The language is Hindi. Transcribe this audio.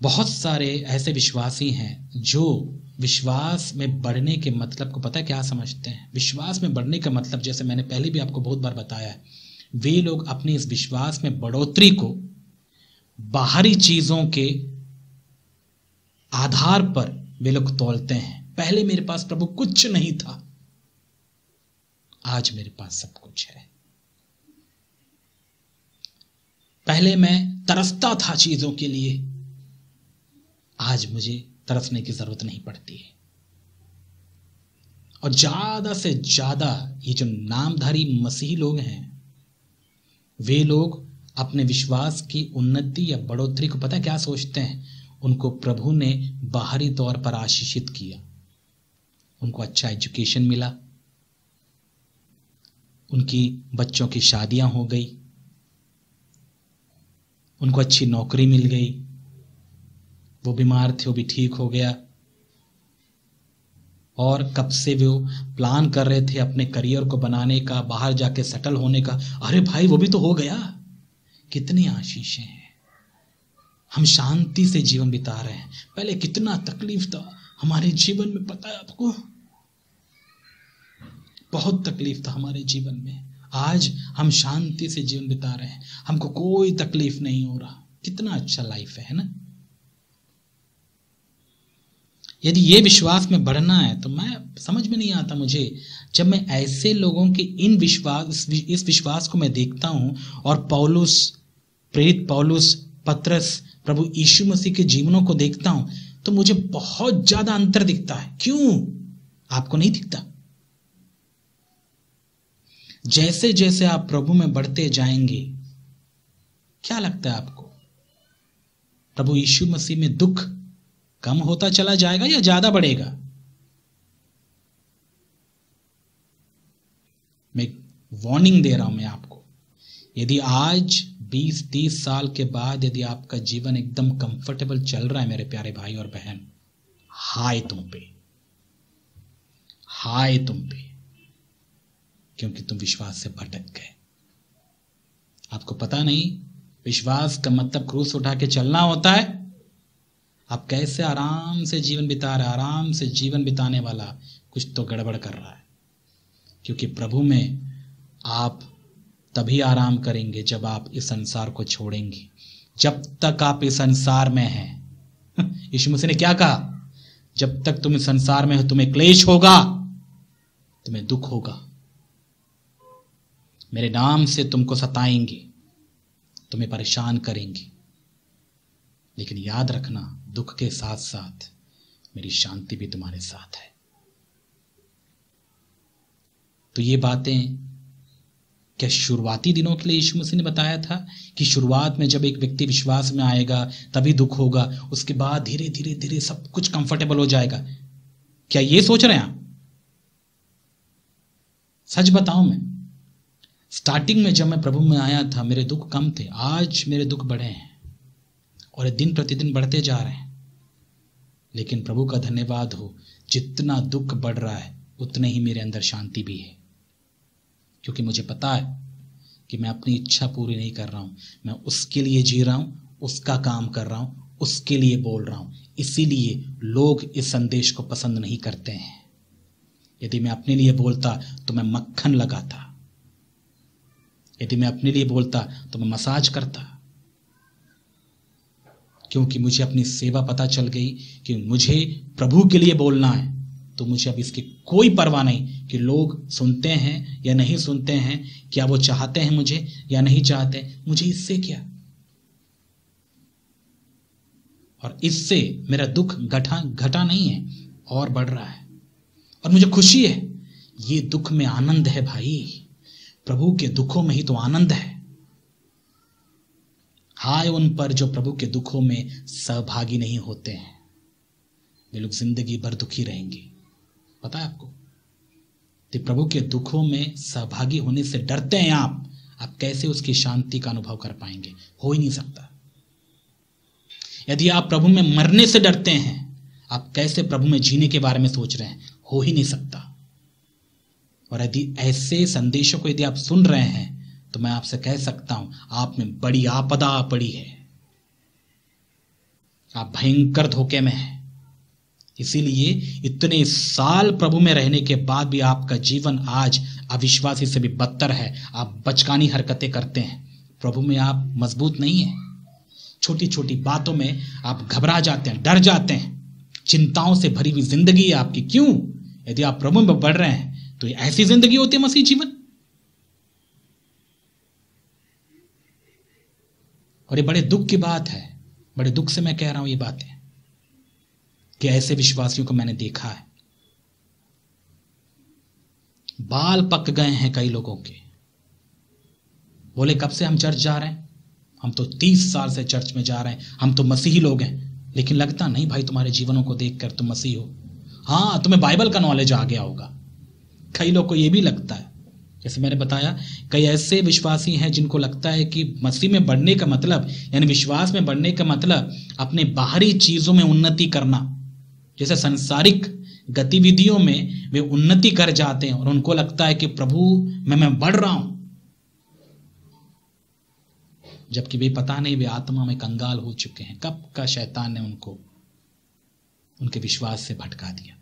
बहुत सारे ऐसे विश्वासी हैं जो विश्वास में बढ़ने के मतलब को पता है क्या समझते हैं? विश्वास में बढ़ने का मतलब, जैसे मैंने पहले भी आपको बहुत बार बताया है, वे लोग अपने इस विश्वास में बढ़ोतरी को बाहरी चीजों के आधार पर वे लोग तौलते हैं। पहले मेरे पास प्रभु कुछ नहीं था, आज मेरे पास सब कुछ है। पहले मैं तरसता था चीजों के लिए, आज मुझे तरसने की जरूरत नहीं पड़ती है। और ज्यादा से ज्यादा ये जो नामधारी मसीही लोग हैं, वे लोग अपने विश्वास की उन्नति या बढ़ोतरी को पता है क्या सोचते हैं? उनको प्रभु ने बाहरी तौर पर आशीषित किया, उनको अच्छा एजुकेशन मिला, उनकी बच्चों की शादियां हो गई, उनको अच्छी नौकरी मिल गई, वो बीमार थे वो भी ठीक हो गया, और कब से वो प्लान कर रहे थे अपने करियर को बनाने का, बाहर जाके सेटल होने का, अरे भाई वो भी तो हो गया। कितनी आशीषें हैं, हम शांति से जीवन बिता रहे हैं। पहले कितना तकलीफ था हमारे जीवन में, पता है आपको? बहुत तकलीफ था हमारे जीवन में। आज हम शांति से जीवन बिता रहे हैं, हमको कोई तकलीफ नहीं हो रहा। कितना अच्छा लाइफ है ना? यदि ये विश्वास में बढ़ना है तो मैं समझ में नहीं आता मुझे, जब मैं ऐसे लोगों के इस विश्वास को मैं देखता हूं और पौलुस, प्रेरित पौलुस, पतरस, प्रभु यीशु मसीह के जीवनों को देखता हूं, तो मुझे बहुत ज्यादा अंतर दिखता है। क्यों? आपको नहीं दिखता? जैसे जैसे आप प्रभु में बढ़ते जाएंगे, क्या लगता है आपको, प्रभु यीशु मसीह में दुख कम होता चला जाएगा या ज्यादा बढ़ेगा? मैं वार्निंग दे रहा हूं मैं आपको, यदि आज 20-30 साल के बाद यदि आपका जीवन एकदम कंफर्टेबल चल रहा है मेरे प्यारे भाई और बहन, हाय तुम पे, हाय तुम पे, क्योंकि तुम विश्वास से भटक गए। आपको पता नहीं विश्वास का मतलब क्रूस उठा के चलना होता है। आप कैसे आराम से जीवन बिता रहे, आराम से जीवन बिताने वाला कुछ तो गड़बड़ कर रहा है, क्योंकि प्रभु में आप तभी आराम करेंगे जब आप इस संसार को छोड़ेंगे। जब तक आप इस संसार में हैं, यीशु मसीह ने क्या कहा? जब तक तुम इस संसार में हो तुम्हें क्लेश होगा, तुम्हें दुख होगा, मेरे नाम से तुमको सताएंगे, तुम्हें परेशान करेंगे, लेकिन याद रखना दुख के साथ साथ मेरी शांति भी तुम्हारे साथ है। तो ये बातें क्या शुरुआती दिनों के लिए यीशु मसीह ने बताया था कि शुरुआत में जब एक व्यक्ति विश्वास में आएगा तभी दुख होगा, उसके बाद धीरे धीरे धीरे सब कुछ कंफर्टेबल हो जाएगा? क्या ये सोच रहे हैं आप? सच बताऊं, मैं स्टार्टिंग में जब मैं प्रभु में आया था मेरे दुख कम थे, आज मेरे दुख बढ़े हैं और दिन प्रतिदिन बढ़ते जा रहे हैं। लेकिन प्रभु का धन्यवाद हो, जितना दुख बढ़ रहा है उतने ही मेरे अंदर शांति भी है, क्योंकि मुझे पता है कि मैं अपनी इच्छा पूरी नहीं कर रहा हूं, मैं उसके लिए जी रहा हूं, उसका काम कर रहा हूं, उसके लिए बोल रहा हूं। इसीलिए लोग इस संदेश को पसंद नहीं करते हैं। यदि मैं अपने लिए बोलता तो मैं मक्खन लगाता, यदि मैं अपने लिए बोलता तो मैं मसाज करता, क्योंकि मुझे अपनी सेवा पता चल गई कि मुझे प्रभु के लिए बोलना है। तो मुझे अब इसकी कोई परवाह नहीं कि लोग सुनते हैं या नहीं सुनते हैं, क्या वो चाहते हैं मुझे या नहीं चाहते, मुझे इससे क्या। और इससे मेरा दुख घटा नहीं है और बढ़ रहा है, और मुझे खुशी है। ये दुख में आनंद है भाई, प्रभु के दुखों में ही तो आनंद है। हाय उन पर जो प्रभु के दुखों में सहभागी नहीं होते हैं, वे लोग जिंदगी भर दुखी रहेंगे। पता है आपको, तो प्रभु के दुखों में सहभागी होने से डरते हैं आप कैसे उसकी शांति का अनुभव कर पाएंगे? हो ही नहीं सकता। यदि आप प्रभु में मरने से डरते हैं, आप कैसे प्रभु में जीने के बारे में सोच रहे हैं? हो ही नहीं सकता। और यदि ऐसे संदेशों को यदि आप सुन रहे हैं तो मैं आपसे कह सकता हूं, आप में बड़ी आपदा पड़ी है। आप भयंकर धोखे में हैं। इसीलिए इतने साल प्रभु में रहने के बाद भी आपका जीवन आज अविश्वासी से भी बदतर है। आप बचकानी हरकतें करते हैं, प्रभु में आप मजबूत नहीं हैं। छोटी छोटी बातों में आप घबरा जाते हैं, डर जाते हैं। चिंताओं से भरी हुई जिंदगी है आपकी। क्यों? यदि आप प्रभु में बढ़ रहे हैं तो ऐसी जिंदगी होती है मसीह जीवन। और ये बड़े दुख की बात है, बड़े दुख से मैं कह रहा हूं ये बातें, कि ऐसे विश्वासियों को मैंने देखा है। बाल पक गए हैं कई लोगों के। बोले कब से हम चर्च जा रहे हैं? हम तो 30 साल से चर्च में जा रहे हैं, हम तो मसीही लोग हैं। लेकिन लगता नहीं भाई तुम्हारे जीवनों को देखकर तुम मसीह हो। हाँ, तुम्हें बाइबल का नॉलेज आ गया होगा। कई लोग को यह भी लगता है, जैसे मैंने बताया, कई ऐसे विश्वासी हैं जिनको लगता है कि मसीह में बढ़ने का मतलब, यानी विश्वास में बढ़ने का मतलब अपने बाहरी चीजों में उन्नति करना। जैसे सांसारिक गतिविधियों में वे उन्नति कर जाते हैं और उनको लगता है कि प्रभु में मैं बढ़ रहा हूं, जबकि वे पता नहीं वे आत्मा में कंगाल हो चुके हैं। कब का शैतान ने उनको उनके विश्वास से भटका दिया।